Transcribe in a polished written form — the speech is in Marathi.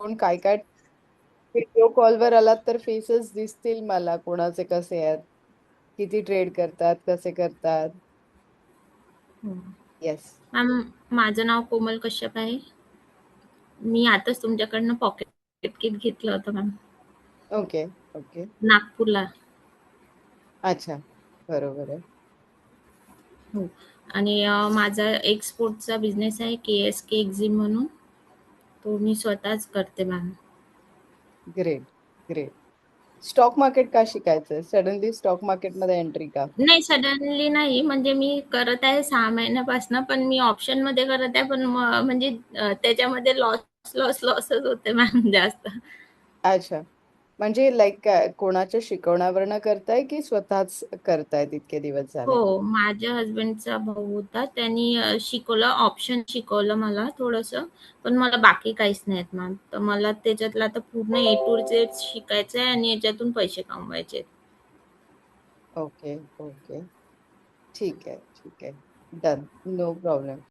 आपण काय काय व्हिडिओ कॉलवर आलात तर फेसेस दिसतील मला कोणाचे कसे आहेत, किती ट्रेड करतात, कसे करतात. हो. येस. मॅम, माझं नाव कोमल कश्यप आहे. मी आताच तुमच्याकडनं पॉकेट किट घेतलं होतं मॅम, ओके. ओके. नागपूरला. अच्छा. बरोबर आहे. हो. आणि माझा एक्सपोर्टचा बिझनेस आहे KSK एक्झिम म्हणून. तो मी स्वतःच करते ma'am. Great. Great. Stock market का शिकायचंय? सडनली स्टॉक मार्केटमध्ये एंट्री का? नाही, सडनली नाही, म्हणजे मी करत आहे 6 महिन्यापासून, पण मी ऑप्शनमध्ये करत आहे, पण म्हणजे त्याच्यामध्ये लॉस लॉस लॉसच होते मॅम जास्त. अच्छा. म्हणजे लाईक काय कोणाच्या शिकवण्यावरनं करताय की स्वतःच करताय इतके दिवस झाले? हो, माझ्या हसबंडचा भाऊ होता. त्यांनी शिकवलं, ऑप्शन शिकवलं मला थोडंसं, पण मला बाकी काहीच नाही येत मॅम. तर मला त्याच्यातलं आता पूर्ण A to Z शिकायचं आहे आणि याच्यातून पैसे कमवायचे आहेत. ओके. ओके. ठीक आहे. ठीक आहे. डन. No problem.